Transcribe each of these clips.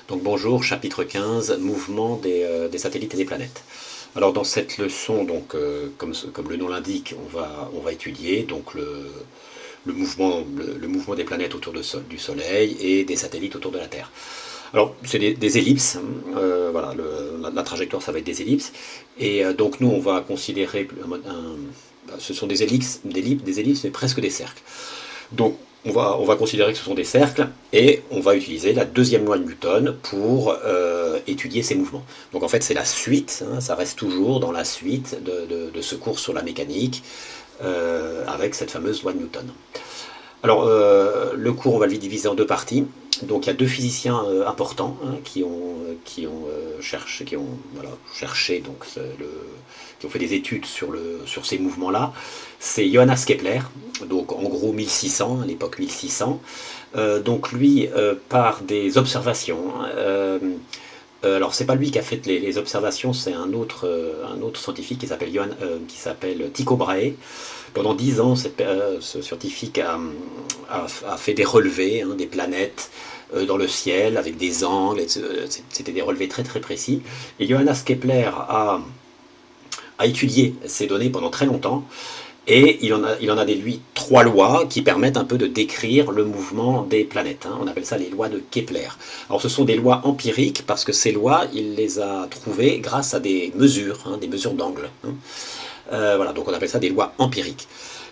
Donc bonjour, chapitre 15, mouvement des satellites et des planètes. Alors dans cette leçon, donc, comme le nom l'indique, on va étudier donc le mouvement des planètes autour du Soleil et des satellites autour de la Terre. Alors c'est des ellipses, voilà, la trajectoire ça va être des ellipses, et donc nous on va considérer, ce sont des ellipses, des ellipses mais presque des cercles. Donc on va considérer que ce sont des cercles et on va utiliser la deuxième loi de Newton pour étudier ces mouvements. Donc en fait c'est la suite, hein, ça reste toujours dans la suite de ce cours sur la mécanique avec cette fameuse loi de Newton. Alors le cours on va le diviser en deux parties. Donc il y a deux physiciens importants hein, voilà, cherché donc, qui ont fait des études sur ces mouvements-là. C'est Johannes Kepler, donc en gros 1600, à l'époque 1600. Donc lui, par des observations, alors c'est pas lui qui a fait les observations, c'est un autre scientifique qui s'appelle Tycho Brahe. Pendant 10 ans, ce scientifique a fait des relevés hein, des planètes dans le ciel avec des angles, c'était des relevés très très précis. Et Johannes Kepler a étudié ces données pendant très longtemps. Et il en a déduit trois lois qui permettent un peu de décrire le mouvement des planètes. Hein. On appelle ça les lois de Kepler. Alors ce sont des lois empiriques parce que ces lois, il les a trouvées grâce à des mesures d'angle. Hein. Voilà, donc on appelle ça des lois empiriques.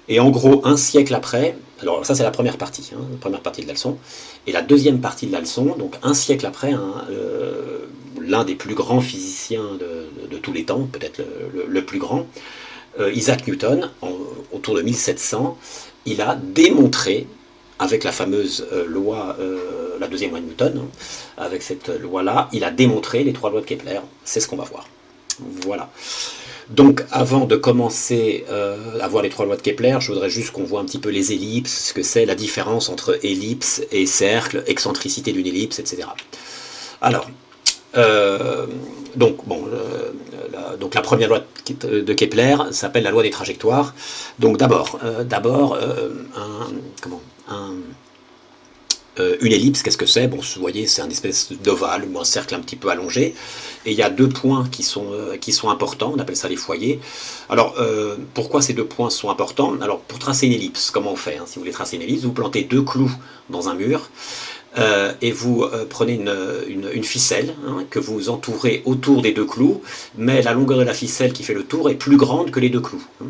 Et en gros, un siècle après, alors ça c'est la première partie, hein, la première partie de la leçon, et la deuxième partie de la leçon, donc un siècle après, hein, l'un des plus grands physiciens de tous les temps, peut-être le plus grand, Isaac Newton, autour de 1700, il a démontré, avec la fameuse loi, la deuxième loi de Newton, hein, avec cette loi-là, il a démontré les trois lois de Kepler. C'est ce qu'on va voir. Voilà. Donc avant de commencer à voir les trois lois de Kepler, je voudrais juste qu'on voit un petit peu les ellipses, ce que c'est la différence entre ellipse et cercle, excentricité d'une ellipse, etc. Alors, donc, bon, donc la première loi de Kepler s'appelle la loi des trajectoires. Donc d'abord, une ellipse, qu'est-ce que c'est? Bon, vous voyez, c'est un espèce d'ovale ou un cercle un petit peu allongé. Et il y a deux points qui sont importants, on appelle ça les foyers. Alors, pourquoi ces deux points sont importants? Alors, pour tracer une ellipse, comment on fait hein? Si vous voulez tracer une ellipse, vous plantez deux clous dans un mur. Et vous prenez une ficelle hein, que vous entourez autour des deux clous, mais la longueur de la ficelle qui fait le tour est plus grande que les deux clous. Hein.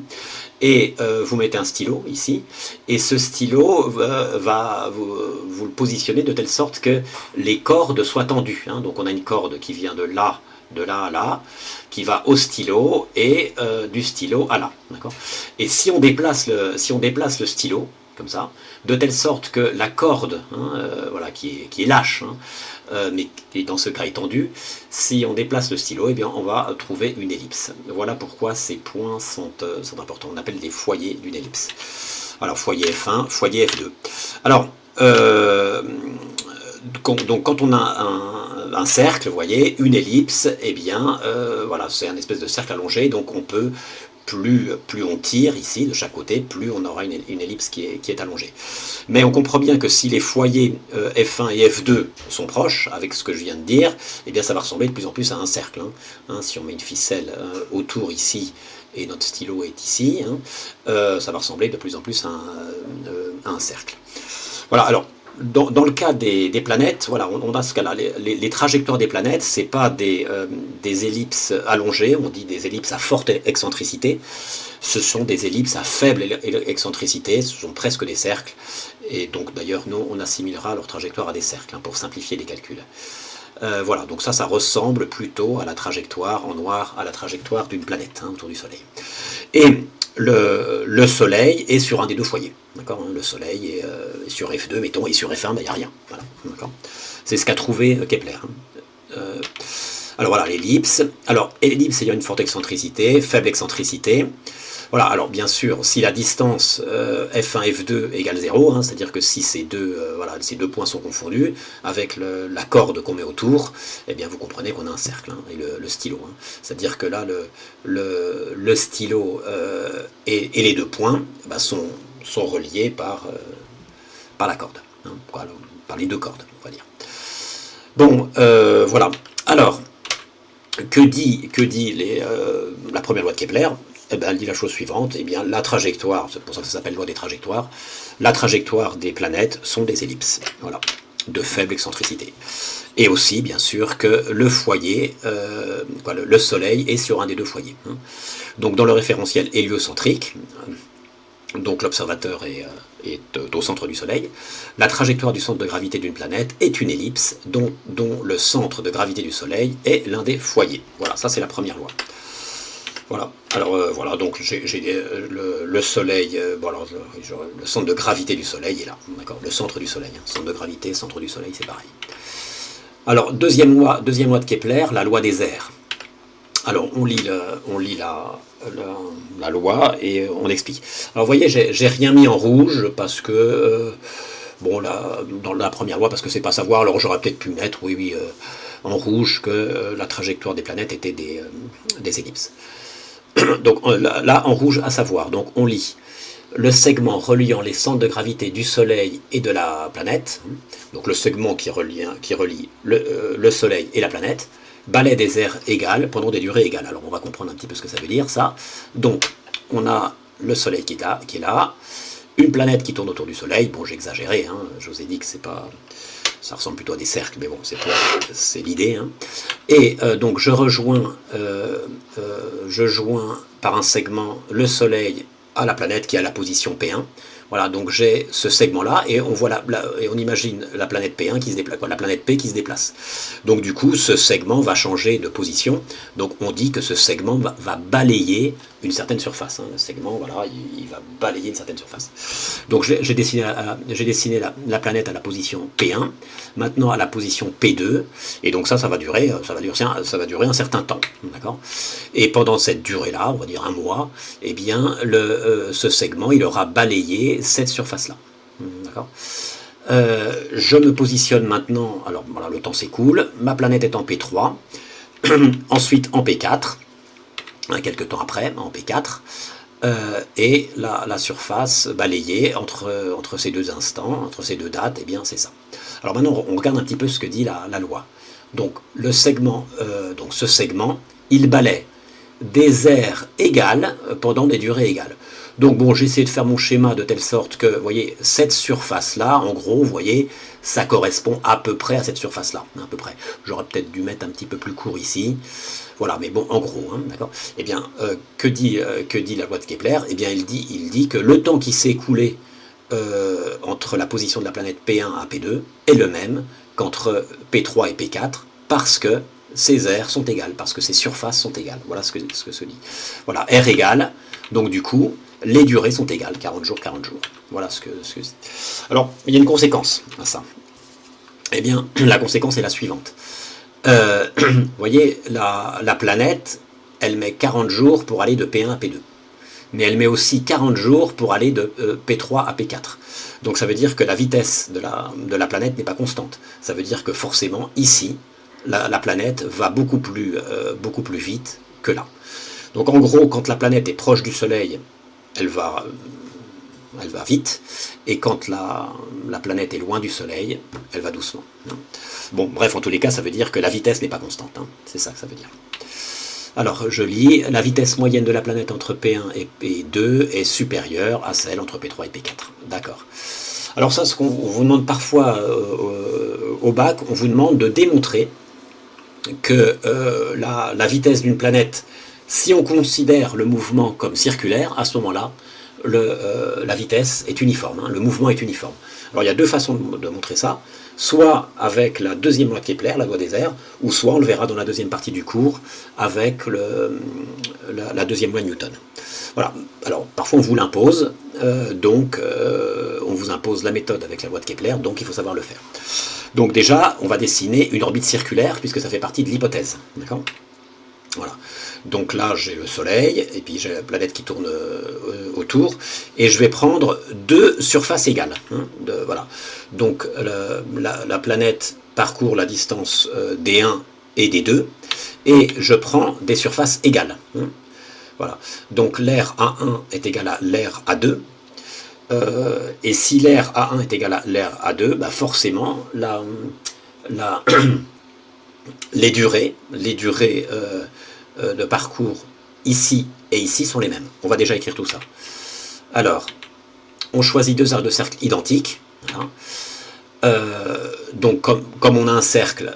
Et vous mettez un stylo ici, et ce stylo vous le positionnez de telle sorte que les cordes soient tendues. Hein. Donc on a une corde qui vient de là à là, qui va au stylo, et du stylo à là. Et si on déplace le stylo, comme ça, de telle sorte que la corde, hein, voilà, qui est lâche, hein, mais qui dans ce cas est tendue, si on déplace le stylo, eh bien, on va trouver une ellipse. Voilà pourquoi ces points sont importants. On appelle les foyers d'une ellipse. Alors, foyer F1, foyer F2. Alors, donc quand on a un cercle, vous voyez, une ellipse, eh bien, voilà, c'est un espèce de cercle allongé, donc on peut plus on tire ici de chaque côté, plus on aura une ellipse qui est allongée. Mais on comprend bien que si les foyers F1 et F2 sont proches, avec ce que je viens de dire, eh bien ça va ressembler de plus en plus à un cercle. Hein, si on met une ficelle autour ici, et notre stylo est ici, hein, ça va ressembler de plus en plus à un cercle. Voilà, alors dans le cas des planètes, voilà, on a ce cas-là. Les trajectoires des planètes, c'est pas des ellipses allongées, on dit des ellipses à forte excentricité. Ce sont des ellipses à faible excentricité, ce sont presque des cercles. Et donc d'ailleurs, nous, on assimilera leur trajectoire à des cercles, hein, pour simplifier les calculs. Voilà, donc ça ressemble plutôt à la trajectoire en noir, à la trajectoire d'une planète hein, autour du Soleil. Et le Soleil est sur un des deux foyers. D'accord, hein, le Soleil est sur F2, mettons, et sur F1, il n'y a rien. Voilà, c'est ce qu'a trouvé Kepler. Hein. Alors voilà, l'ellipse. Alors, l'ellipse ayant une forte excentricité, faible excentricité. Voilà, alors bien sûr, si la distance F1, F2 égale 0, hein, c'est-à-dire que si ces deux points sont confondus avec la corde qu'on met autour, eh bien vous comprenez qu'on a un cercle, hein, et le stylo. Hein. C'est-à-dire que là, le stylo et les deux points bah, sont reliés par la corde, hein, par les deux cordes, on va dire. Bon, voilà. Alors, la première loi de Kepler? Eh ben, elle dit la chose suivante, eh bien, la trajectoire, c'est pour ça que ça s'appelle loi des trajectoires, la trajectoire des planètes sont des ellipses, voilà, de faible excentricité. Et aussi, bien sûr, que le foyer, le Soleil est sur un des deux foyers. Hein. Donc, dans le référentiel héliocentrique, donc l'observateur est au centre du Soleil, la trajectoire du centre de gravité d'une planète est une ellipse dont le centre de gravité du Soleil est l'un des foyers. Voilà, ça c'est la première loi. Voilà. Alors voilà, donc j'ai le Soleil, le centre de gravité du Soleil est là, d'accord. Le centre du Soleil, hein, centre de gravité, centre du Soleil, c'est pareil. Alors deuxième loi de Kepler, la loi des airs. Alors on lit la loi et on explique. Alors vous voyez, j'ai rien mis en rouge parce que bon là, dans la première loi, parce que c'est pas savoir. Alors j'aurais peut-être pu mettre, oui, en rouge que la trajectoire des planètes était des ellipses. Donc là, en rouge, à savoir, donc on lit le segment reliant les centres de gravité du Soleil et de la planète, donc le segment qui relie le Soleil et la planète, balaie des aires égales pendant des durées égales. Alors on va comprendre un petit peu ce que ça veut dire, ça. Donc on a le Soleil qui est là, une planète qui tourne autour du Soleil, bon j'ai exagéré, hein, je vous ai dit que c'est pas... Ça ressemble plutôt à des cercles, mais bon, c'est l'idée. Hein. Et donc je joins par un segment le Soleil à la planète qui est à la position P1. Voilà, donc j'ai ce segment-là et on voit et on imagine la planète P1 qui se déplace, la planète P qui se déplace. Donc du coup, ce segment va changer de position. Donc on dit que ce segment va balayer une certaine surface. Hein. Le segment, voilà, il va balayer une certaine surface. Donc j'ai dessiné la planète à la position P1, maintenant à la position P2, et donc ça va durer un certain temps, d'accord. Et pendant cette durée-là, on va dire un mois, eh bien ce segment il aura balayé cette surface-là, d'accord. Je me positionne maintenant, alors voilà, le temps s'écoule, ma planète est en P3, ensuite en P4, quelques temps après, en P4, et la surface balayée entre ces deux instants, entre ces deux dates, eh bien c'est ça. Alors maintenant, on regarde un petit peu ce que dit la loi. Donc ce segment, il balaie des aires égales pendant des durées égales. Donc bon, j'ai essayé de faire mon schéma de telle sorte que, vous voyez, cette surface-là, en gros, vous voyez, ça correspond à peu près à cette surface-là, à peu près. J'aurais peut-être dû mettre un petit peu plus court ici. Voilà, mais bon, en gros, hein, d'accord. Eh bien, que dit la loi de Kepler? Eh bien, il dit que le temps qui s'est écoulé entre la position de la planète P1 à P2 est le même qu'entre P3 et P4, parce que ces aires sont égales, parce que ces surfaces sont égales. Voilà ce que se dit. Voilà, R égale, donc du coup, les durées sont égales, 40 jours, 40 jours. Voilà ce que c'est. Alors, il y a une conséquence à ça. Eh bien, la conséquence est la suivante. Vous voyez, la planète, elle met 40 jours pour aller de P1 à P2. Mais elle met aussi 40 jours pour aller de P3 à P4. Donc ça veut dire que la vitesse de la planète n'est pas constante. Ça veut dire que forcément, ici, la planète va beaucoup plus vite que là. Donc en gros, quand la planète est proche du Soleil, elle va vite, et quand la planète est loin du Soleil, elle va doucement. Bon, bref, en tous les cas, ça veut dire que la vitesse n'est pas constante. Hein. C'est ça que ça veut dire. Alors, je lis, la vitesse moyenne de la planète entre P1 et P2 est supérieure à celle entre P3 et P4. D'accord. Alors ça, ce qu'on vous demande parfois au bac, on vous demande de démontrer que la vitesse d'une planète, si on considère le mouvement comme circulaire, à ce moment-là, la vitesse est uniforme, hein, le mouvement est uniforme. Alors il y a deux façons de montrer ça, soit avec la deuxième loi de Kepler, la loi des airs, ou soit on le verra dans la deuxième partie du cours avec la deuxième loi de Newton. Voilà, alors parfois on vous l'impose, on vous impose la méthode avec la loi de Kepler, donc il faut savoir le faire. Donc déjà, on va dessiner une orbite circulaire, puisque ça fait partie de l'hypothèse, d'accord ? Voilà. Donc là, j'ai le Soleil, et puis j'ai la planète qui tourne autour, et je vais prendre deux surfaces égales. Hein, voilà. Donc la planète parcourt la distance D1 et D2, et je prends des surfaces égales. Hein, voilà. Donc l'air A1 est égal à l'air A2, et si l'air A1 est égal à l'air A2, bah forcément, la, les durées de parcours ici et ici sont les mêmes. On va déjà écrire tout ça. Alors, on choisit deux aires de cercle identiques. Voilà. Donc comme on a un cercle,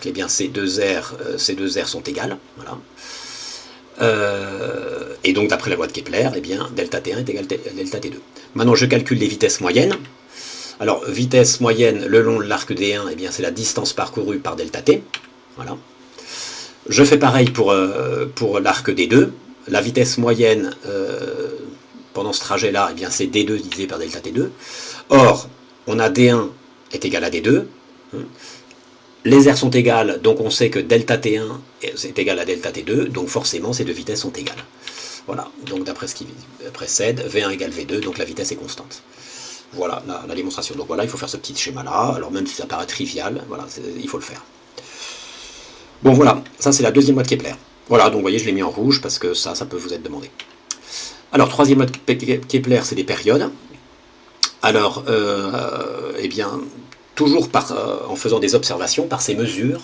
eh bien ces deux aires sont égales. Voilà. Et donc d'après la loi de Kepler, eh bien delta T1 est égal à delta T2. Maintenant je calcule les vitesses moyennes. Alors vitesse moyenne le long de l'arc D1, eh bien c'est la distance parcourue par delta T. Voilà. Je fais pareil pour l'arc D2. La vitesse moyenne pendant ce trajet-là, eh bien c'est D2 divisé par delta T2. Or, on a D1 est égal à D2. Les aires sont égales, donc on sait que delta T1 est égal à delta T2, donc forcément ces deux vitesses sont égales. Voilà, donc d'après ce qui précède, V1 égale V2, donc la vitesse est constante. Voilà la démonstration. Donc voilà, il faut faire ce petit schéma-là, alors même si ça paraît trivial, voilà, il faut le faire. Bon voilà, ça c'est la deuxième loi de Kepler. Voilà, donc vous voyez, je l'ai mis en rouge parce que ça peut vous être demandé. Alors, troisième loi de Kepler, c'est des périodes. Alors, eh bien, toujours en faisant des observations, par ses mesures,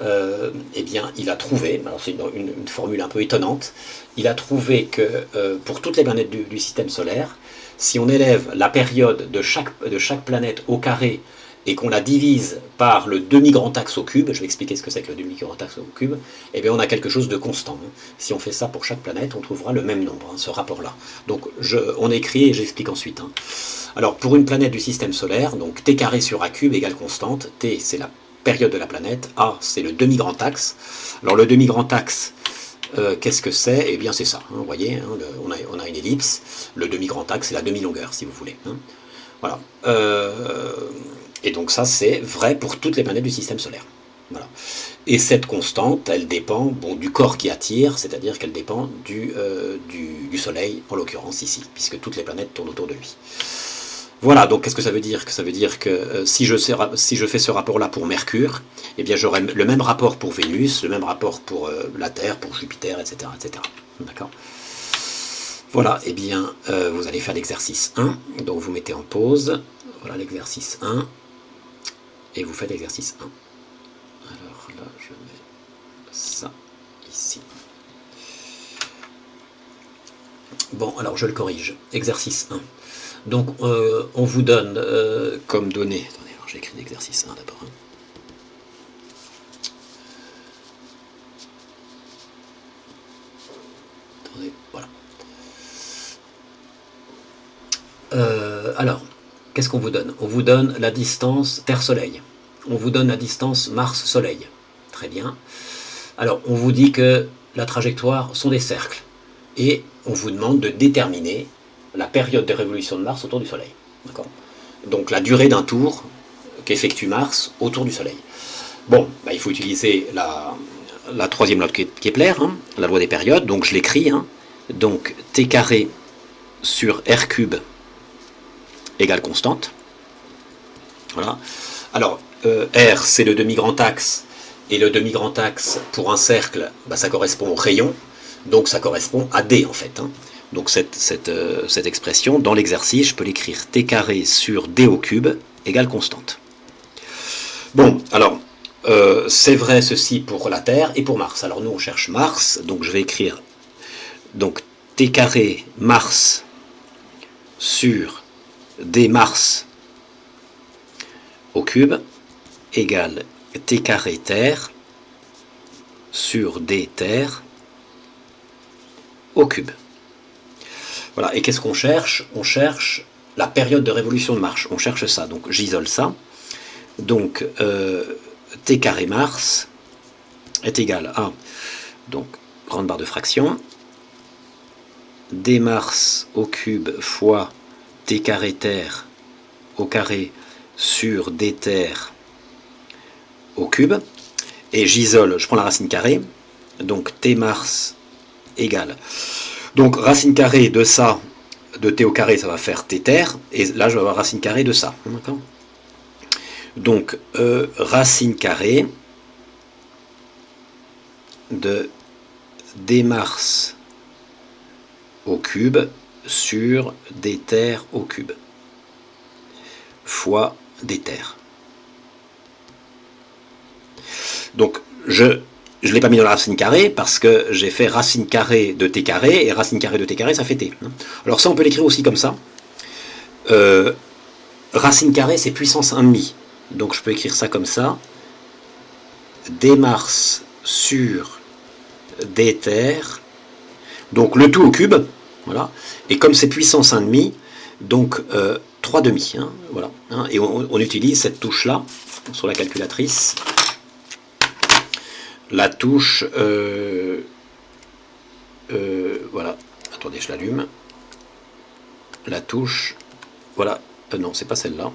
eh bien, il a trouvé, alors c'est une formule un peu étonnante, il a trouvé que pour toutes les planètes du système solaire, si on élève la période de chaque planète au carré et qu'on la divise par le demi-grand axe au cube, je vais expliquer ce que c'est que le demi-grand axe au cube, eh bien on a quelque chose de constant. Si on fait ça pour chaque planète, on trouvera le même nombre, ce rapport-là. Donc on écrit et j'explique ensuite. Alors pour une planète du système solaire, donc t carré sur a cube égale constante, t c'est la période de la planète, a c'est le demi-grand axe. Alors le demi-grand axe, qu'est-ce que c'est? Eh bien c'est ça, vous voyez, on a une ellipse, le demi-grand axe c'est la demi-longueur si vous voulez. Voilà. Et donc ça c'est vrai pour toutes les planètes du système solaire. Voilà. Et cette constante, elle dépend du corps qui attire, c'est-à-dire qu'elle dépend du Soleil, en l'occurrence ici, puisque toutes les planètes tournent autour de lui. Voilà, donc qu'est-ce que ça veut dire? Ça veut dire que si je fais ce rapport-là pour Mercure, eh bien j'aurai le même rapport pour Vénus, le même rapport pour la Terre, pour Jupiter, etc. etc. D'accord? Voilà, eh bien vous allez faire l'exercice 1, donc vous mettez en pause, voilà l'exercice 1, et vous faites l'exercice 1. Alors là, je mets ça ici. Bon, alors je le corrige. Exercice 1. Donc, on vous donne comme donnée... Attendez, alors j'ai écrit l'exercice 1 d'abord. Attendez, voilà. Alors, qu'est-ce qu'on vous donne? On vous donne la distance Terre-Soleil. On vous donne la distance Mars-Soleil. Très bien. Alors, on vous dit que la trajectoire sont des cercles. Et on vous demande de déterminer la période de révolution de Mars autour du Soleil. Donc la durée d'un tour qu'effectue Mars autour du Soleil. Bon, bah, il faut utiliser la troisième loi de Kepler, la loi des périodes, donc je l'écris. Donc T carré sur R cube égale constante. Voilà. Alors, R c'est le demi-grand axe, et le demi-grand axe pour un cercle, bah, ça correspond au rayon, donc ça correspond à D en fait. Donc cette expression, dans l'exercice, je peux l'écrire t carré sur d au cube égale constante. Bon, alors, c'est vrai ceci pour la Terre et pour Mars. Alors nous, on cherche Mars, donc je vais écrire donc t carré Mars sur d Mars au cube égale t carré Terre sur d Terre au cube. Voilà, et qu'est-ce qu'on cherche? On cherche la période de révolution de Mars. On cherche ça, donc j'isole ça. Donc, t carré Mars est égal à, donc, grande barre de fraction, d Mars au cube fois t carré Terre au carré sur d Terre au cube. Et j'isole, je prends la racine carrée, donc t Mars égale... Donc racine carrée de ça, de t au carré, ça va faire t terre, et là je vais avoir racine carrée de ça. Donc racine carrée de d Mars au cube sur d terre au cube fois d terre. Donc, je ne l'ai pas mis dans la racine carrée parce que j'ai fait racine carrée de t carré, et racine carrée de t carré, ça fait t. Alors ça, on peut l'écrire aussi comme ça. Racine carrée, c'est puissance 1,5. Donc je peux écrire ça comme ça. D Mars sur d terre. Donc le tout au cube. Voilà. Et comme c'est puissance 1,5, donc 3 demi. Hein, voilà. Hein, et on utilise cette touche-là sur la calculatrice. La touche... voilà. Attendez, je l'allume. La touche... Voilà. Non, c'est pas celle-là.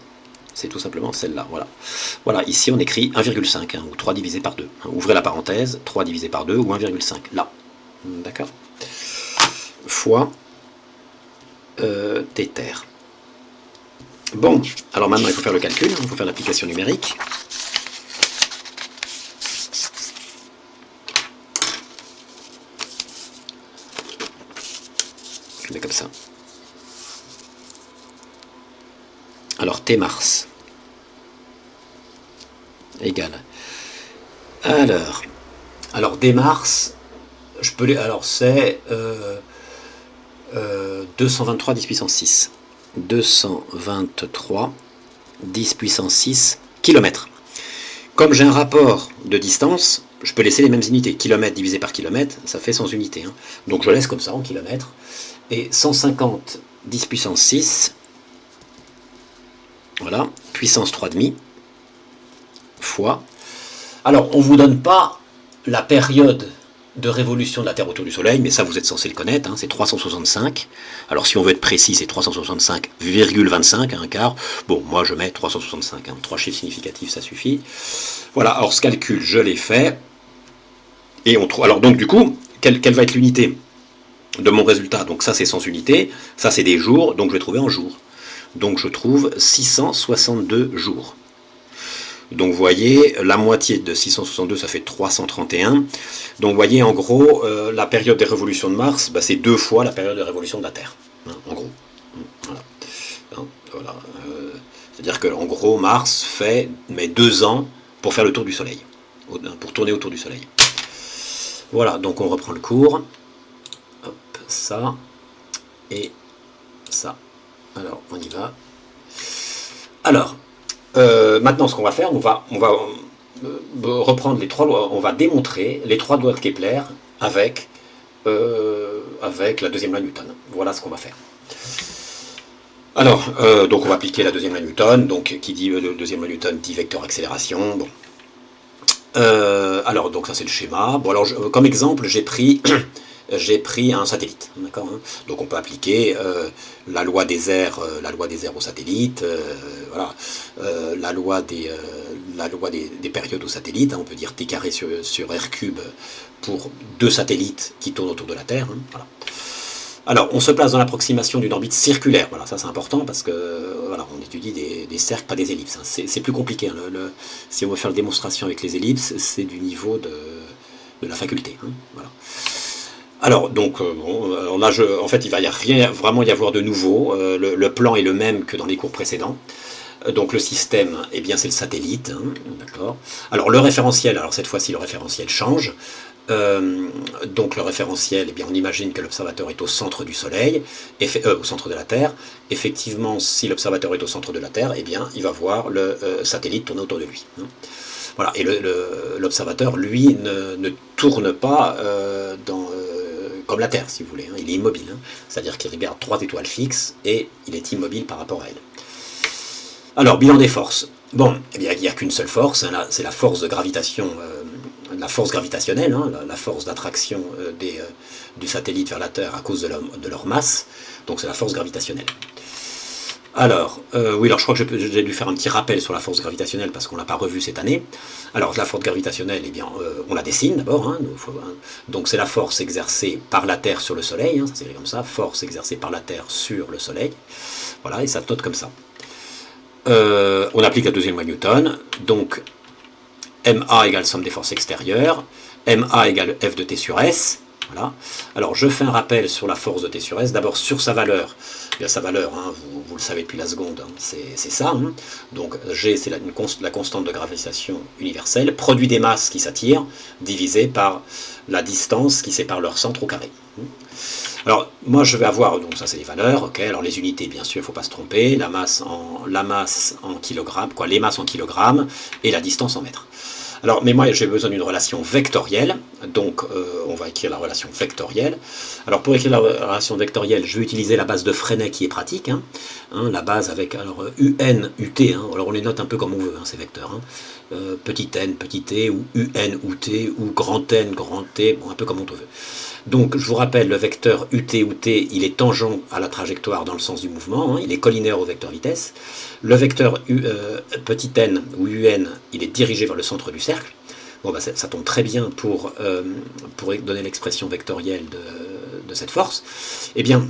C'est tout simplement celle-là. Voilà. Voilà, ici on écrit 1,5, hein, ou 3 divisé par 2. Hein, ouvrez la parenthèse, 3 divisé par 2 ou 1,5. Là. D'accord. Fois t terre. Bon, alors maintenant il faut faire le calcul, il faut faire l'application numérique. Je mets comme ça. Alors t Mars égale. Alors d Mars, je peux les. Alors c'est 223 10 puissance 6. 223 10 puissance 6 km. Comme j'ai un rapport de distance, je peux laisser les mêmes unités. Kilomètre divisé par kilomètre, ça fait 100 unités. Hein. Donc je laisse comme ça en kilomètres. Et 150 10 puissance 6, voilà, puissance 3,5, fois. Alors on ne vous donne pas la période de révolution de la Terre autour du Soleil, mais ça vous êtes censé le connaître, hein, c'est 365. Alors si on veut être précis, c'est 365,25, un quart. Bon, moi je mets 365, hein, 3 chiffres significatifs, ça suffit. Voilà, alors ce calcul, je l'ai fait. Et on trouve. Alors donc du coup, quelle va être l'unité de mon résultat? Donc ça c'est 100 unités, ça c'est des jours, donc je vais trouver en jours. Donc je trouve 662 jours. Donc vous voyez, la moitié de 662, ça fait 331. Donc vous voyez, en gros, la période des révolutions de Mars, bah, c'est 2 fois la période de révolution de la Terre. Hein, en gros. Voilà. Hein, voilà. C'est-à-dire qu'en gros, Mars fait 2 ans pour faire le tour du Soleil. Pour tourner autour du Soleil. Voilà, donc on reprend le cours. Hop, ça. Et ça. Alors, on y va. Alors, maintenant, ce qu'on va faire, on va reprendre les 3 lois, on va démontrer les 3 lois de Kepler avec la deuxième loi Newton. Voilà ce qu'on va faire. Alors, donc on va appliquer la deuxième loi Newton, donc qui dit deuxième loi Newton dit vecteur accélération. Bon. Alors, donc ça c'est le schéma. Bon, alors comme exemple, j'ai pris un satellite, d'accord, hein. Donc on peut appliquer la loi des airs au satellite, voilà, la loi des périodes au satellite, hein. On peut dire t carré sur r cube pour 2 satellites qui tournent autour de la Terre, hein, voilà. Alors on se place dans l'approximation d'une orbite circulaire, voilà, ça c'est important parce que voilà, on étudie des cercles, pas des ellipses, hein. C'est plus compliqué, hein. Si on veut faire la démonstration avec les ellipses, c'est du niveau de la faculté, hein, voilà. Alors, donc, bon, là, en fait, il va vraiment y avoir de nouveau. Le plan est le même que dans les cours précédents. Donc, le système, eh bien, c'est le satellite. Hein, d'accord. Alors, le référentiel, alors cette fois-ci, le référentiel change. Donc, le référentiel, eh bien, on imagine que l'observateur est au centre du Soleil, au centre de la Terre. Effectivement, si l'observateur est au centre de la Terre, eh bien, il va voir le satellite tourner autour de lui. Hein. Voilà. Et l'observateur, lui, ne tourne pas comme la Terre, si vous voulez, hein. Il est immobile, hein. C'est-à-dire qu'il regarde 3 étoiles fixes et il est immobile par rapport à elle. Alors, bilan des forces. Bon, eh bien, il n'y a qu'une seule force, hein, c'est la force de gravitation, la force gravitationnelle, hein, la force d'attraction du satellite vers la Terre à cause de leur masse, donc c'est la force gravitationnelle. Alors, oui, alors je crois que j'ai dû faire un petit rappel sur la force gravitationnelle parce qu'on ne l'a pas revue cette année. Alors, la force gravitationnelle, eh bien, on la dessine d'abord. Hein, donc, c'est la force exercée par la Terre sur le Soleil. Hein, ça s'écrit comme ça, force exercée par la Terre sur le Soleil. Voilà, et ça note comme ça. On applique la deuxième loi Newton. Donc, MA égale somme des forces extérieures. MA égale F de T sur S. Voilà. Alors je fais un rappel sur la force de T sur S. D'abord sur sa valeur. Bien, sa valeur, hein, vous le savez depuis la seconde, hein, c'est ça. Hein. Donc G c'est la constante de gravitation universelle, produit des masses qui s'attirent, divisé par la distance qui sépare leur centre au carré. Alors moi je vais avoir, donc ça c'est les valeurs, ok, alors les unités bien sûr, il ne faut pas se tromper, la masse en kilogrammes, quoi, les masses en kilogrammes et la distance en mètres. Alors, mais moi, j'ai besoin d'une relation vectorielle, donc on va écrire la relation vectorielle. Alors, pour écrire la relation vectorielle, je vais utiliser la base de Freinet qui est pratique, la base avec alors UN, UT, alors on les note un peu comme on veut, ces vecteurs, petit n, petit t, ou UN, ou t, ou grand N, grand T, bon, un peu comme on veut. Donc, je vous rappelle, le vecteur UT ou T, il est tangent à la trajectoire dans le sens du mouvement, il est collinaire au vecteur vitesse. Le vecteur petit n ou UN, il est dirigé vers le centre du cercle. Bon, bah, ça tombe très bien pour donner l'expression vectorielle de cette force. Eh bien,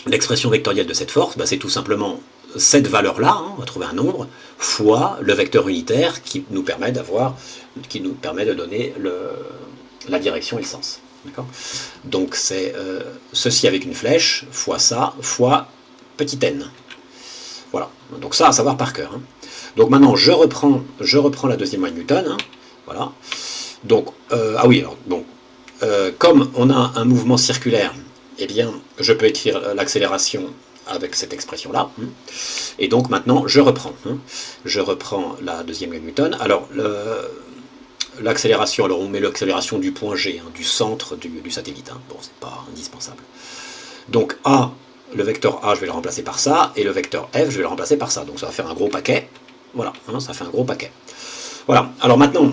l'expression vectorielle de cette force, bah, c'est tout simplement cette valeur-là, on va trouver un nombre, fois le vecteur unitaire qui nous permet de donner la direction et le sens. Donc c'est ceci avec une flèche, fois ça, fois petit n. Voilà, donc ça à savoir par cœur. Donc maintenant je reprends la deuxième loi de Newton. Voilà. Donc, ah oui, alors, donc, comme on a un mouvement circulaire, eh bien je peux écrire l'accélération avec cette expression-là. Et donc maintenant je reprends. Je reprends la deuxième loi de Newton. Alors, l'accélération, alors on met l'accélération du point G, du centre du satellite. Bon, c'est pas indispensable. Donc A, le vecteur A, je vais le remplacer par ça, et le vecteur F, je vais le remplacer par ça. Donc ça va faire un gros paquet. Voilà, ça fait un gros paquet. Voilà, alors maintenant,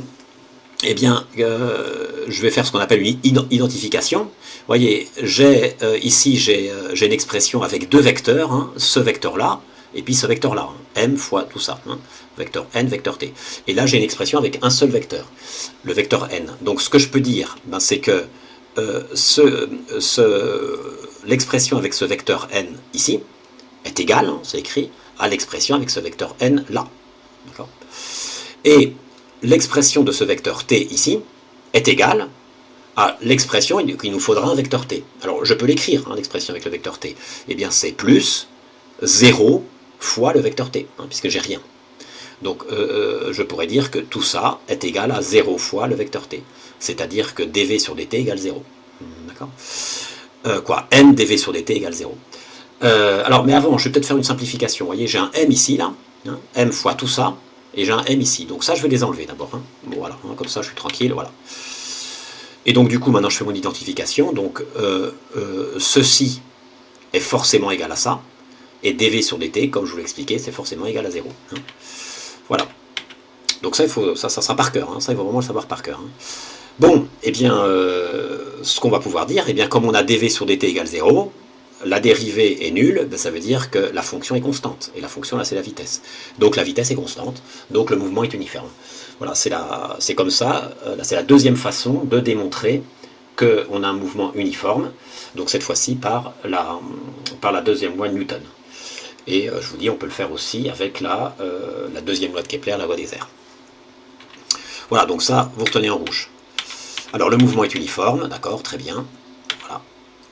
eh bien, je vais faire ce qu'on appelle une identification. Vous voyez, ici, j'ai une expression avec deux vecteurs, ce vecteur-là, et puis ce vecteur-là, m fois tout ça, vecteur n, vecteur t. Et là, j'ai une expression avec un seul vecteur, le vecteur n. Donc, ce que je peux dire, c'est que l'expression avec ce vecteur n ici est égale, c'est écrit, à l'expression avec ce vecteur n là. Et l'expression de ce vecteur t ici est égale à l'expression qu'il nous faudra un vecteur t. Alors, je peux l'écrire, l'expression avec le vecteur t. Eh bien, c'est plus 0 fois le vecteur t, puisque j'ai rien. Donc, je pourrais dire que tout ça est égal à 0 fois le vecteur t. C'est-à-dire que dv sur dt égale 0. D'accord ? n dv sur dt égale 0. Alors, mais avant, je vais peut-être faire une simplification. Vous voyez, j'ai un m ici, là, m fois tout ça, et j'ai un m ici. Donc ça, je vais les enlever d'abord. Bon, voilà, comme ça, je suis tranquille, voilà. Et donc, du coup, maintenant, je fais mon identification. Donc, ceci est forcément égal à ça. Et dv sur dt, comme je vous l'ai expliqué, c'est forcément égal à 0. Voilà. Donc ça, ça sera par cœur. Ça, il faut vraiment le savoir par cœur. Bon, eh bien, ce qu'on va pouvoir dire, eh bien, comme on a dv sur dt égale 0, la dérivée est nulle, ça veut dire que la fonction est constante. Et la fonction, là, c'est la vitesse. Donc la vitesse est constante, donc le mouvement est uniforme. Voilà, c'est comme ça, c'est la deuxième façon de démontrer qu'on a un mouvement uniforme, donc cette fois-ci par la deuxième loi de Newton. Et je vous dis, on peut le faire aussi avec la deuxième loi de Kepler, la loi des airs. Voilà, donc ça, vous retenez en rouge. Alors le mouvement est uniforme, d'accord, très bien. Voilà,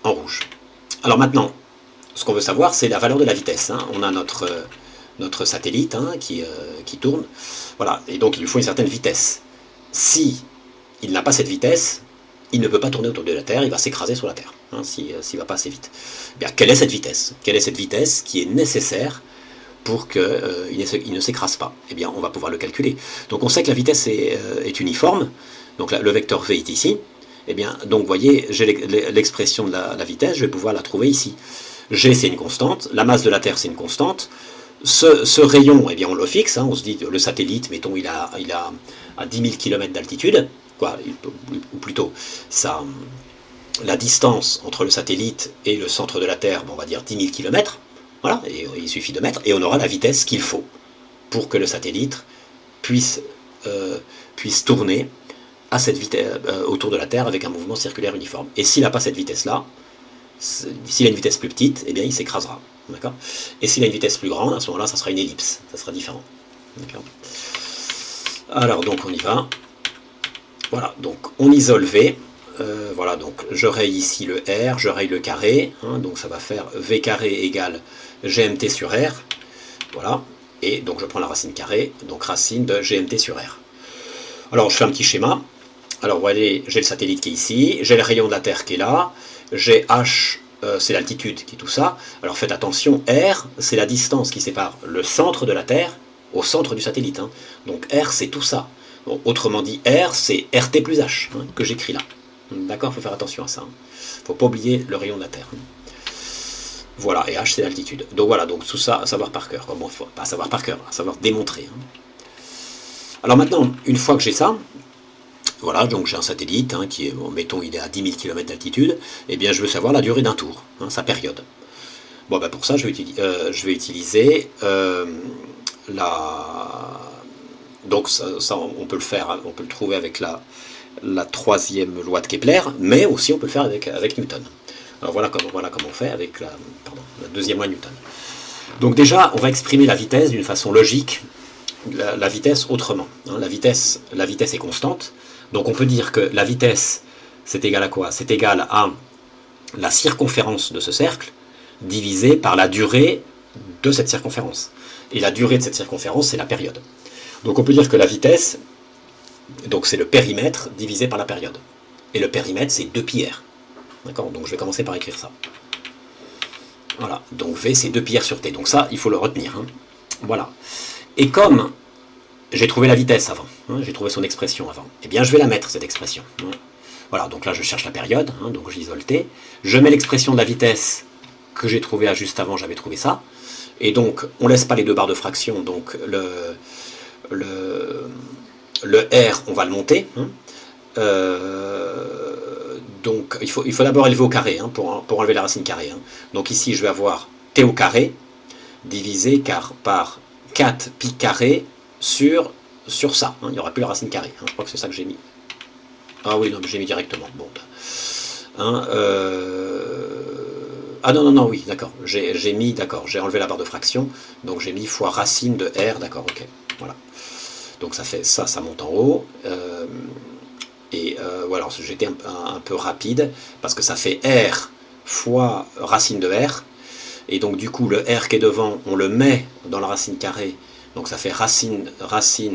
en rouge. Alors maintenant, ce qu'on veut savoir, c'est la valeur de la vitesse. On a notre satellite qui tourne. Voilà, et donc il lui faut une certaine vitesse. Si il n'a pas cette vitesse, il ne peut pas tourner autour de la Terre, il va s'écraser sur la Terre, s'il ne va pas assez vite. Bien, quelle est cette vitesse? Quelle est cette vitesse qui est nécessaire pour qu'il ne s'écrase pas? Eh bien, on va pouvoir le calculer. Donc on sait que la vitesse est uniforme, donc le vecteur v est ici. Eh bien, donc vous voyez, j'ai l'expression de la vitesse, je vais pouvoir la trouver ici. G, c'est une constante, la masse de la Terre, c'est une constante. Ce rayon, eh bien, on le fixe, on se dit, le satellite, mettons, il a à 10 000 km d'altitude, ou plutôt, la distance entre le satellite et le centre de la Terre, on va dire 10 000 km, voilà, et il suffit de mettre, et on aura la vitesse qu'il faut pour que le satellite puisse tourner à cette vitesse, autour de la Terre avec un mouvement circulaire uniforme. Et s'il n'a pas cette vitesse-là, s'il a une vitesse plus petite, eh bien il s'écrasera. D'accord ? Et s'il a une vitesse plus grande, à ce moment-là, ça sera une ellipse, ça sera différent. D'accord ? Alors donc on y va. Voilà, donc on isole V. voilà, donc je raye ici le R, je raye le carré, hein, donc ça va faire V carré égale GMT sur R, voilà, et donc je prends la racine carrée, donc racine de GMT sur R. Alors je fais un petit schéma, alors vous voyez, j'ai le satellite qui est ici, j'ai le rayon de la Terre qui est là, j'ai H, c'est l'altitude qui est tout ça, alors faites attention, R, c'est la distance qui sépare le centre de la Terre au centre du satellite, hein. Donc R c'est tout ça. Donc, autrement dit, R c'est RT plus H, hein, que j'écris là. D'accord, il faut faire attention à ça. Il ne faut pas oublier le rayon de la Terre. Voilà, et H c'est l'altitude. Donc voilà, donc tout ça à savoir par cœur. Bon, pas à savoir par cœur, à savoir démontrer. Hein. Alors maintenant, une fois que j'ai ça, voilà, donc j'ai un satellite hein, qui est, bon, mettons, il est à 10 000 km d'altitude, et bien je veux savoir la durée d'un tour, hein, sa période. Bon, ben pour ça, je vais utiliser la... Donc ça, on peut le faire, hein, on peut le trouver avec la troisième loi de Kepler, mais aussi on peut le faire avec Newton. Alors voilà comment on fait avec la deuxième loi de Newton. Donc déjà, on va exprimer la vitesse d'une façon logique, la vitesse autrement. Hein, la vitesse est constante, donc on peut dire que la vitesse, c'est égal à quoi? C'est égal à la circonférence de ce cercle divisé par la durée de cette circonférence. Et la durée de cette circonférence, c'est la période. Donc on peut dire que la vitesse, donc c'est le périmètre divisé par la période. Et le périmètre, c'est 2πr. D'accord? Donc je vais commencer par écrire ça. Voilà, donc V, c'est 2πr sur t. Donc ça, il faut le retenir. Hein. Voilà. Et comme j'ai trouvé la vitesse avant, hein, j'ai trouvé son expression avant, eh bien je vais la mettre, cette expression. Hein. Voilà, donc là je cherche la période, hein, donc j'isole t. Je mets l'expression de la vitesse que j'ai trouvée juste avant, j'avais trouvé ça. Et donc, on ne laisse pas les deux barres de fraction, donc le R, on va le monter. Hein. Donc, il faut d'abord élever au carré hein, pour enlever la racine carrée. Hein. Donc ici, je vais avoir t au carré divisé par 4 pi carré sur ça. Hein. Il n'y aura plus la racine carrée. Hein. Je crois que c'est ça que j'ai mis. Ah oui, non, j'ai mis directement. Bon. Hein, ah non, oui, d'accord. J'ai mis, d'accord, j'ai enlevé la barre de fraction. Donc j'ai mis fois racine de R, d'accord, ok. Voilà. Donc ça fait ça monte en haut. Voilà, j'étais un peu rapide, parce que ça fait R fois racine de R. Et donc du coup, le R qui est devant, on le met dans la racine carrée. Donc ça fait racine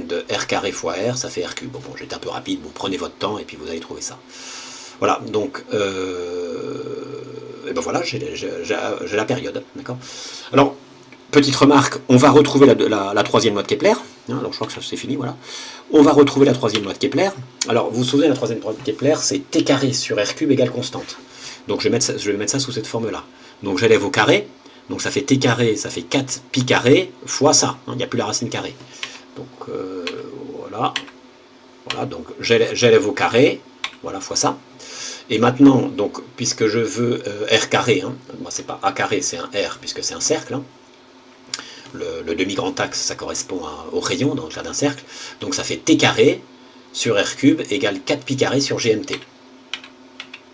de R carré fois R, ça fait R cube. Bon, j'étais un peu rapide, bon, prenez votre temps et puis vous allez trouver ça. Voilà, donc, et ben voilà, j'ai la période, d'accord. Alors, petite remarque, on va retrouver la troisième loi de Kepler, hein, alors je crois que ça c'est fini, voilà. On va retrouver la troisième loi de Kepler. Alors, vous vous souvenez, la troisième loi de Kepler, c'est T carré sur R cube égale constante. Donc je vais mettre ça sous cette forme-là. Donc j'élève au carré, donc ça fait T carré, ça fait 4 pi carré, fois ça, hein, il n'y a plus la racine carrée. Donc, voilà, donc j'élève au carré, voilà, fois ça. Et maintenant, donc, puisque je veux R carré, hein, moi c'est pas A carré, c'est un R, puisque c'est un cercle, hein, le demi-grand axe, ça correspond au rayon dans le cas d'un cercle, donc ça fait T carré sur R cube égale 4 pi carré sur GMT.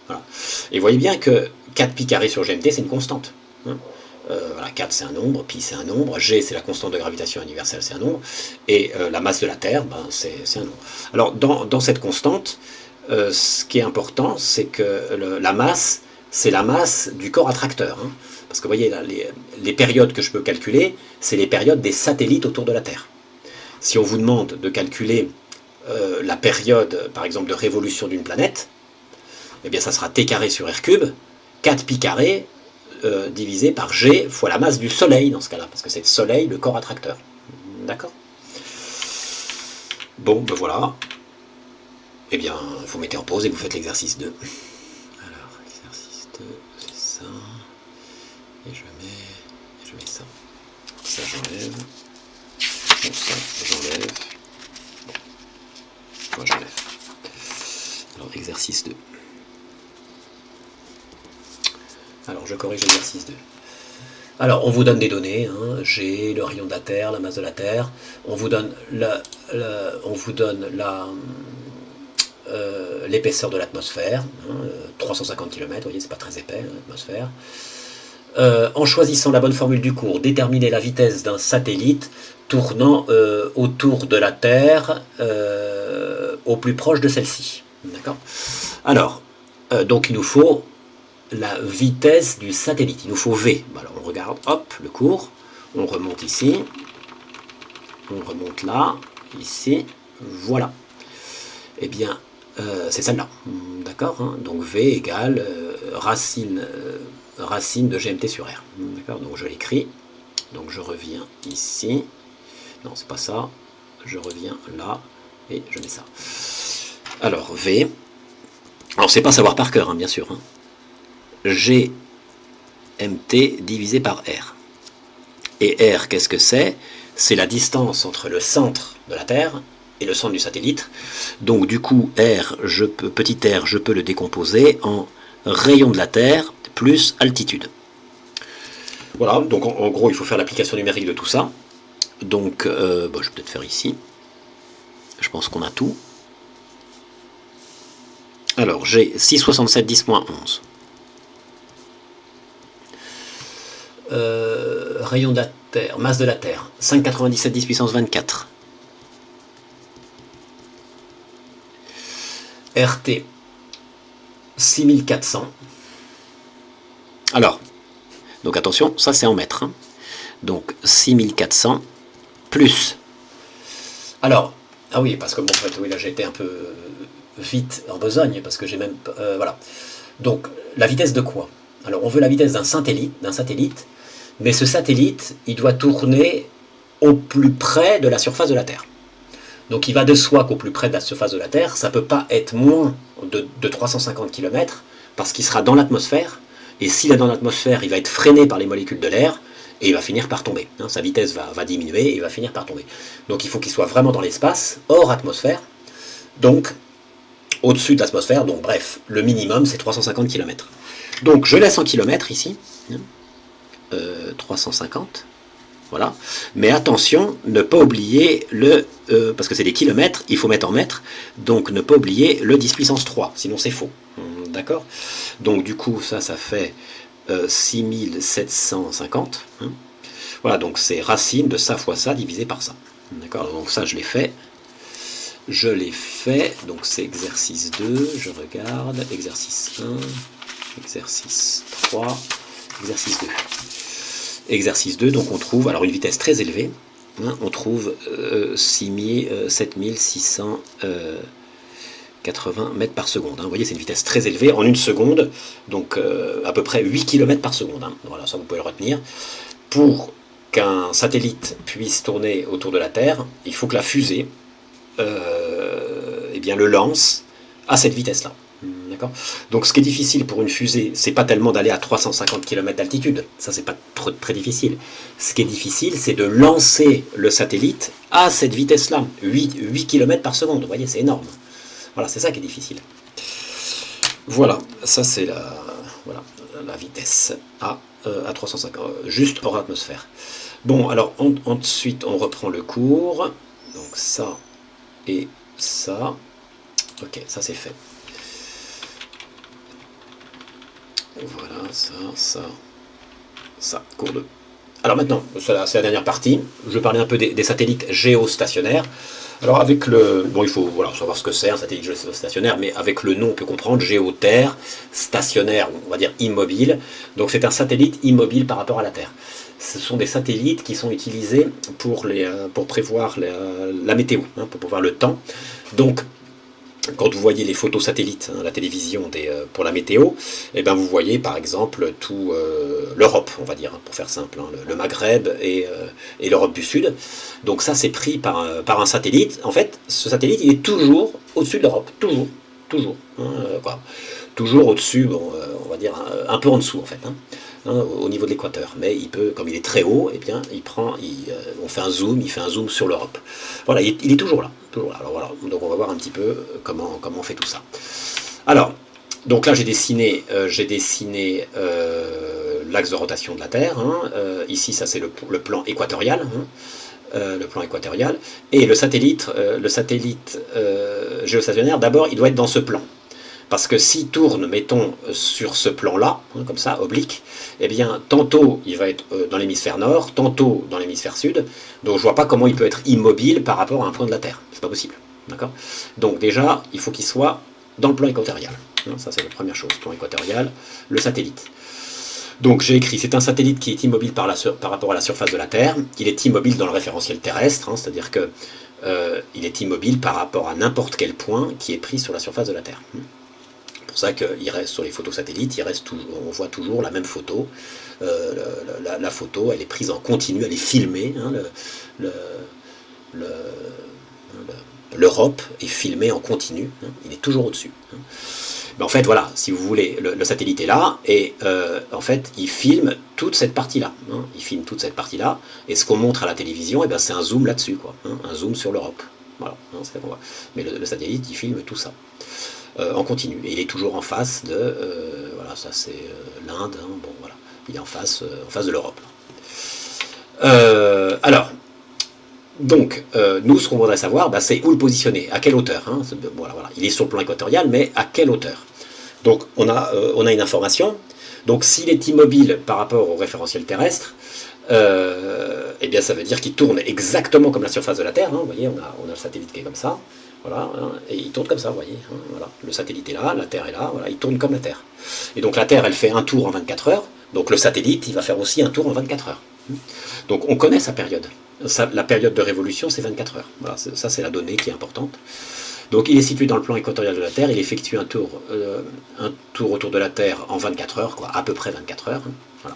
Voilà. Et vous voyez bien que 4 pi carré sur GMT, c'est une constante. Hein. Voilà, 4 c'est un nombre, pi c'est un nombre, G c'est la constante de gravitation universelle, c'est un nombre, et la masse de la Terre, ben, c'est un nombre. Alors dans cette constante, ce qui est important, c'est que la masse, c'est la masse du corps attracteur. Hein. Parce que vous voyez, là, les périodes que je peux calculer, c'est les périodes des satellites autour de la Terre. Si on vous demande de calculer la période, par exemple, de révolution d'une planète, eh bien ça sera t carré sur r cube, 4 pi carré, divisé par g fois la masse du Soleil, dans ce cas-là, parce que c'est le Soleil, le corps attracteur. D'accord? Bon, ben voilà. Eh bien, vous mettez en pause et vous faites l'exercice 2. Alors, exercice 2, c'est ça. Et je mets ça. Ça, j'enlève. Bon, ça, j'enlève. Bon. Moi, j'enlève. Alors, exercice 2. Alors, je corrige l'exercice 2. Alors, on vous donne des données, hein, G, le rayon de la Terre, la masse de la Terre. On vous donne l'épaisseur de l'atmosphère, hein, 350 km, vous voyez, c'est pas très épais, hein, l'atmosphère. En choisissant la bonne formule du cours, déterminer la vitesse d'un satellite tournant autour de la Terre au plus proche de celle-ci. D'accord ? Alors, Donc il nous faut la vitesse du satellite, il nous faut V. Alors on regarde, hop, le cours, on remonte ici, on remonte là, ici, voilà. Eh bien, c'est celle-là, d'accord, hein. Donc V égale racine de GMT sur R, d'accord. Donc je l'écris, donc je reviens ici, non c'est pas ça, je reviens là, et je mets ça. Alors V, alors c'est pas savoir par cœur, hein, bien sûr, hein. GMT divisé par R. Et R, qu'est-ce que c'est? C'est la distance entre le centre de la Terre et le centre du satellite. Donc du coup, petit r, je peux le décomposer en rayon de la Terre plus altitude. Voilà, donc en gros, il faut faire l'application numérique de tout ça. Donc, je vais peut-être faire ici. Je pense qu'on a tout. Alors, j'ai 667 10-11. Rayon de la Terre, masse de la Terre, 5,97 10 puissance 24. RT, 6400. Alors, donc attention, ça c'est en mètres. Hein. Donc 6400 plus. Alors, ah oui, parce que bon, en fait, oui, là j'ai été un peu vite en besogne, parce que j'ai même. Voilà. Donc, la vitesse de quoi? Alors, on veut la vitesse d'un satellite, mais ce satellite, il doit tourner au plus près de la surface de la Terre. Donc il va de soi qu'au plus près de la surface de la Terre, ça ne peut pas être moins de 350 km, parce qu'il sera dans l'atmosphère, et s'il est dans l'atmosphère, il va être freiné par les molécules de l'air, et il va finir par tomber. Hein, sa vitesse va diminuer, et il va finir par tomber. Donc il faut qu'il soit vraiment dans l'espace, hors atmosphère, donc au-dessus de l'atmosphère, donc bref, le minimum c'est 350 km. Donc je laisse en kilomètres ici, 350, voilà. Mais attention, ne pas oublier parce que c'est des kilomètres, il faut mettre en mètres, donc ne pas oublier le 10 puissance 3, sinon c'est faux. D'accord? Donc du coup, ça fait 6750. Hein. Voilà, donc c'est racine de ça fois ça divisé par ça. D'accord? Donc ça, je l'ai fait. Donc c'est exercice 2, je regarde, exercice 1, exercice 3, exercice 2. Exercice 2, donc on trouve, alors une vitesse très élevée, hein, on trouve 7680 mètres par seconde. Hein. Vous voyez, c'est une vitesse très élevée en une seconde, donc à peu près 8 km par seconde. Hein. Voilà, ça vous pouvez le retenir. Pour qu'un satellite puisse tourner autour de la Terre, il faut que la fusée le lance à cette vitesse-là. Donc ce qui est difficile pour une fusée, c'est pas tellement d'aller à 350 km d'altitude, ça c'est pas très difficile. Ce qui est difficile, c'est de lancer le satellite à cette vitesse-là, 8 km par seconde, vous voyez, c'est énorme. Voilà, c'est ça qui est difficile. Voilà, ça c'est la vitesse à 350, juste hors atmosphère. Bon, alors ensuite on reprend le cours, donc ça et ça, ok, ça c'est fait. Voilà, ça, cours 2. Alors maintenant, c'est la dernière partie, je vais parler un peu des satellites géostationnaires. Alors avec il faut savoir ce que c'est un satellite géostationnaire, mais avec le nom on peut comprendre, géoterre, stationnaire, on va dire immobile. Donc c'est un satellite immobile par rapport à la Terre. Ce sont des satellites qui sont utilisés pour prévoir la météo, hein, pour prévoir le temps. Donc quand vous voyez les photos satellites à la télévision pour la météo, vous voyez par exemple tout l'Europe, on va dire, pour faire simple, hein, le Maghreb et l'Europe du Sud. Donc ça c'est pris par un satellite. En fait, ce satellite il est toujours au-dessus de l'Europe, toujours. Hein, toujours au-dessus, on va dire un peu en dessous en fait. Hein, au niveau de l'équateur, mais il peut, comme il est très haut, on fait un zoom sur l'Europe. Voilà, il est toujours là. Alors voilà, donc on va voir un petit peu comment on fait tout ça. Alors, donc là j'ai dessiné l'axe de rotation de la Terre. Hein. Ici, ça c'est le plan équatorial. Hein. Le plan équatorial. Et le satellite géostationnaire, d'abord, il doit être dans ce plan. Parce que s'il tourne, mettons, sur ce plan-là, hein, comme ça, oblique, tantôt il va être dans l'hémisphère nord, tantôt dans l'hémisphère sud, donc je vois pas comment il peut être immobile par rapport à un point de la Terre. C'est pas possible. D'accord ? Donc déjà, il faut qu'il soit dans le plan équatorial. Ça, c'est la première chose, plan équatorial, le satellite. Donc j'ai écrit, c'est un satellite qui est immobile par rapport à la surface de la Terre. Il est immobile dans le référentiel terrestre, c'est-à-dire que il est immobile par rapport à n'importe quel point qui est pris sur la surface de la Terre. C'est pour ça qu'il reste sur les photos satellites, on voit toujours la même photo. La photo, elle est prise en continu, elle est filmée. L'Europe est filmée en continu, il est toujours au-dessus. Mais en fait, voilà, si vous voulez, le satellite est là, et en fait, il filme toute cette partie-là. Il filme toute cette partie-là, et ce qu'on montre à la télévision, c'est un zoom là-dessus, un zoom sur l'Europe. Voilà, c'est ce qu'on voit. Mais le satellite, il filme tout ça, en continu. Et il est toujours en face de, voilà, ça c'est l'Inde, bon voilà, il est en face de l'Europe. Alors, donc, nous, ce qu'on voudrait savoir, c'est où le positionner, à quelle hauteur. Voilà, il est sur le plan équatorial, mais à quelle hauteur. Donc, on a une information. Donc, s'il est immobile par rapport au référentiel terrestre, eh bien, ça veut dire qu'il tourne exactement comme la surface de la Terre. Vous voyez, on a le satellite qui est comme ça. Voilà, et il tourne comme ça, vous voyez. Voilà. Le satellite est là, la Terre est là, voilà, il tourne comme la Terre. Et donc, la Terre, elle fait un tour en 24 heures. Donc, le satellite, il va faire aussi un tour en 24 heures. Donc, on connaît sa période. La période de révolution, c'est 24 heures. Voilà, ça, c'est la donnée qui est importante. Donc, il est situé dans le plan équatorial de la Terre. Il effectue un tour autour de la Terre en 24 heures, à peu près 24 heures. Voilà.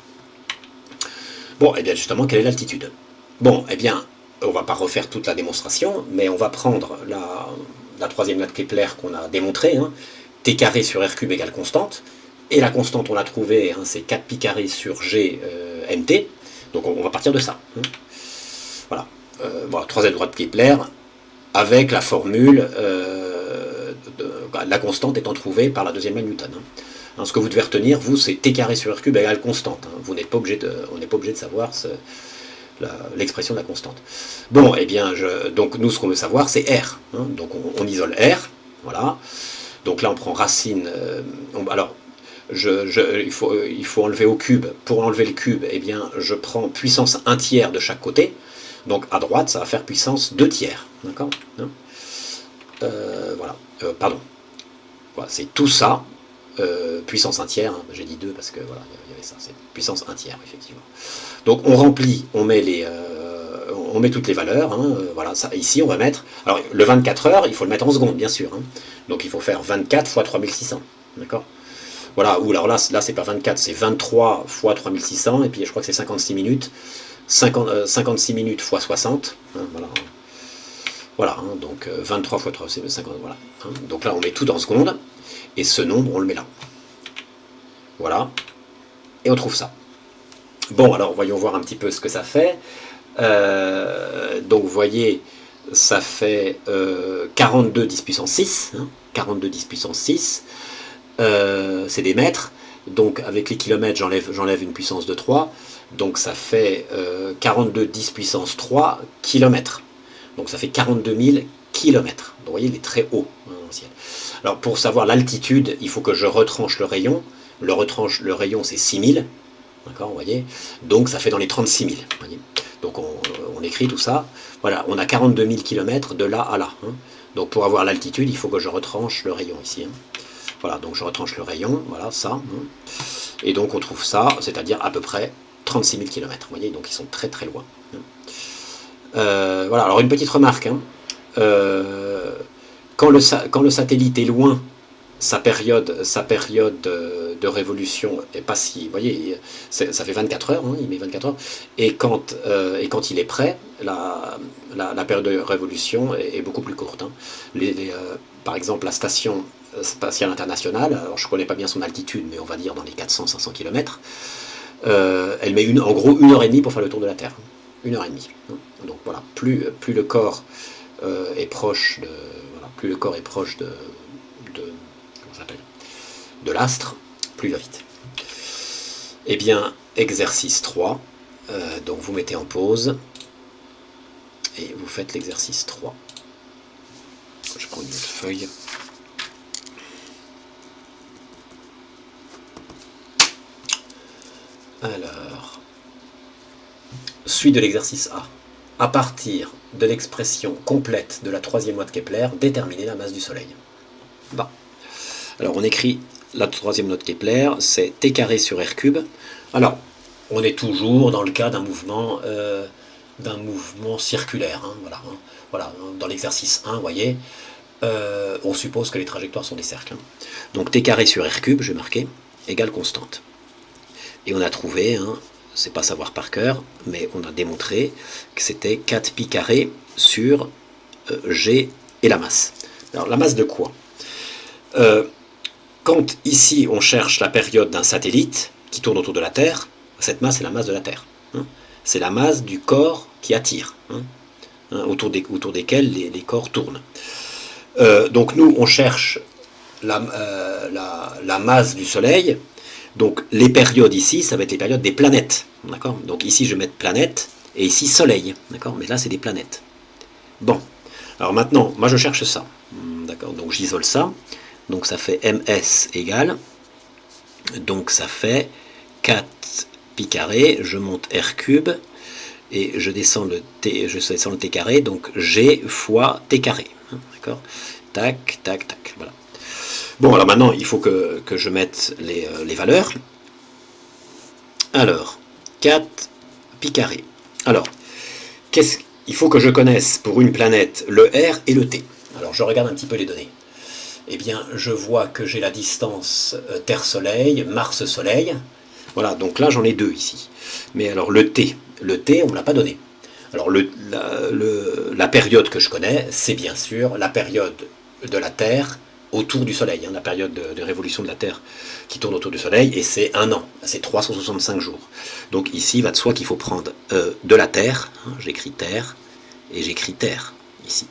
Bon, et bien justement, quelle est l'altitude? Bon, eh bien, on ne va pas refaire toute la démonstration, mais on va prendre la troisième loi de Kepler qu'on a démontrée. T carré sur R cube égale constante. Et la constante, on l'a trouvée, c'est 4 pi carré sur G mt. Donc, on va partir de ça. Voilà, troisième loi de Kepler, avec la formule, la constante étant trouvée par la deuxième loi de Newton. Ce que vous devez retenir, vous, c'est T carré sur R cube égale constante. On n'est pas obligé de savoir l'expression de la constante. Bon, eh bien, donc nous, ce qu'on veut savoir, c'est R. Donc on isole R, voilà. Donc là, on prend racine. Alors, il faut enlever au cube. Pour enlever le cube, eh bien, je prends puissance 1 tiers de chaque côté. Donc à droite, ça va faire puissance 2 tiers. D'accord, voilà. Pardon. Voilà, c'est tout ça. Puissance 1 tiers. J'ai dit 2 parce que voilà, il y avait ça. C'est puissance 1 tiers, effectivement. Donc on remplit, on met toutes les valeurs. Voilà, ça, ici, on va mettre. Alors le 24 heures, il faut le mettre en secondes, bien sûr. Donc il faut faire 24 fois 3600. D'accord. Voilà, ou alors là c'est pas 24, c'est 23 fois 3600, et puis je crois que c'est 56 minutes. 56 minutes fois 60, voilà. Voilà, donc 23 fois 3, c'est 50, voilà. Donc là, on met tout dans secondes, et ce nombre, on le met là. Voilà, et on trouve ça. Bon, alors, voyons voir un petit peu ce que ça fait. Donc, vous voyez, ça fait 42 10 puissance 6, 42 10 puissance 6, c'est des mètres. Donc avec les kilomètres, j'enlève une puissance de 3. Donc ça fait 42 10 puissance 3 kilomètres. Donc ça fait 42 000 kilomètres. Donc vous voyez, il est très haut dans le ciel. Alors pour savoir l'altitude, il faut que je retranche le rayon. Le rayon, c'est 6000. D'accord, vous voyez. Donc ça fait dans les 36 000. Voyez. Donc on écrit tout ça. Voilà, on a 42 000 kilomètres de là à là. Donc pour avoir l'altitude, il faut que je retranche le rayon ici. Voilà, donc je retranche le rayon, voilà, ça. Et donc on trouve ça, c'est-à-dire à peu près 36 000 km. Vous voyez, donc ils sont très très loin. Voilà, alors une petite remarque. Quand le satellite est loin, sa période de révolution est pas si... Vous voyez, ça fait 24 heures, il met 24 heures. Et quand il est prêt, la période de révolution est beaucoup plus courte. Par exemple, la station spatiale internationale, alors je ne connais pas bien son altitude, mais on va dire dans les 400-500 km, elle met en gros 1h30 pour faire le tour de la Terre. 1h30. Donc voilà, plus le corps est proche de... Voilà, plus le corps est proche de l'astre, plus il va vite. Eh bien, exercice 3. Donc vous mettez en pause et vous faites l'exercice 3. Je prends une autre feuille. Alors, suite de l'exercice A. À partir de l'expression complète de la troisième loi de Kepler, déterminer la masse du Soleil. Bon. Alors on écrit la troisième note Kepler, c'est T carré sur R cube. Alors, on est toujours dans le cas d'un mouvement circulaire. Hein, voilà, hein. Voilà, dans l'exercice 1, vous voyez, on suppose que les trajectoires sont des cercles. Hein. Donc T carré sur R cube, je vais marquer, égale constante. Et on a trouvé, hein, c'est pas savoir par cœur, mais on a démontré que c'était 4 pi carré sur G et la masse. Alors la masse de quoi? Quand ici on cherche la période d'un satellite qui tourne autour de la Terre, cette masse est la masse de la Terre. Hein. C'est la masse du corps qui attire, hein, autour desquels les corps tournent. Donc nous on cherche la masse du Soleil. Donc les périodes ici, ça va être les périodes des planètes. D'accord. Donc ici je vais mettre planète et ici Soleil. D'accord. Mais là c'est des planètes. Bon. Alors maintenant, moi je cherche ça. D'accord. Donc j'isole ça. Donc ça fait ms égale. Donc ça fait 4 pi carré. Je monte r cube et je descends le t carré. Donc g fois t carré. D'accord. Tac, tac, tac. Voilà. Bon, alors maintenant, il faut que je mette les valeurs. Alors, 4 pi carré. Alors, il faut que je connaisse pour une planète le R et le T. Alors, je regarde un petit peu les données. Eh bien, je vois que j'ai la distance Terre-Soleil, Mars-Soleil. Voilà, donc là, j'en ai deux ici. Mais alors, le T, on ne me l'a pas donné. Alors, la période que je connais, c'est bien sûr la période de la Terre autour du Soleil, hein, la période de révolution de la Terre qui tourne autour du Soleil, et c'est 1 an, c'est 365 jours. Donc ici, il va de soi qu'il faut prendre de la Terre, hein, j'écris Terre, et j'écris Terre, ici.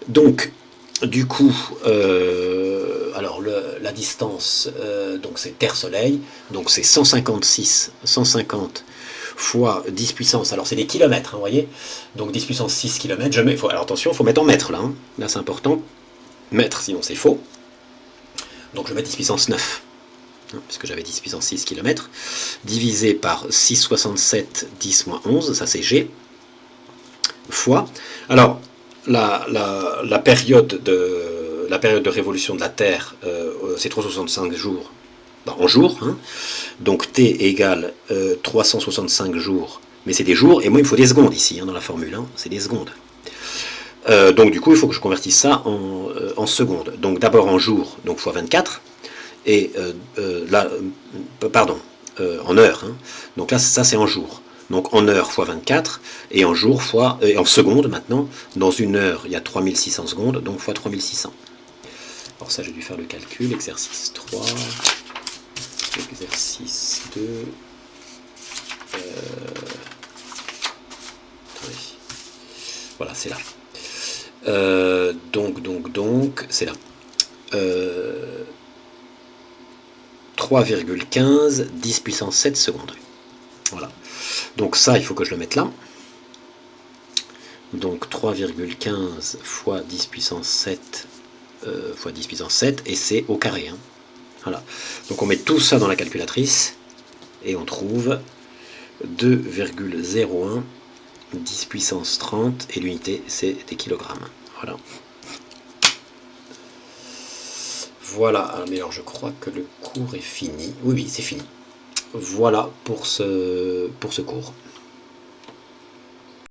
Donc, du coup, alors la distance, donc c'est Terre-Soleil, donc c'est 150 fois 10 puissance, alors c'est des kilomètres, hein, vous voyez, donc 10 puissance 6 km, alors attention, il faut mettre en mètres là, hein, là c'est important, mètres, sinon c'est faux. Donc je mets 10 puissance 9, hein, puisque j'avais 10 puissance 6 km, divisé par 6,67 10 moins 11, ça c'est G, fois. Alors, la période de révolution de la Terre, c'est 365 jours, en jours, hein. Donc T égale 365 jours, mais c'est des jours, et moi il me faut des secondes ici, hein, dans la formule, hein, c'est des secondes. Donc du coup, il faut que je convertisse ça en secondes. Donc d'abord en jours, donc fois 24, et là, pardon, en heures. Hein. Donc là, ça c'est en jours. Donc en heures fois 24, et en jours fois, en secondes maintenant, dans une heure, il y a 3600 secondes, donc fois 3600. Alors ça, j'ai dû faire le calcul, exercice 3, exercice 2, voilà, c'est là. Donc, c'est là. 3,15 10 puissance 7 secondes. Voilà. Donc ça, il faut que je le mette là. Donc 3,15 fois 10 puissance 7 fois 10 puissance 7, et c'est au carré. Hein. Voilà. Donc on met tout ça dans la calculatrice, et on trouve 2,01 10 puissance 30, et l'unité c'est des kilogrammes. Voilà. Voilà, mais alors je crois que le cours est fini. Oui, c'est fini. Voilà pour ce cours.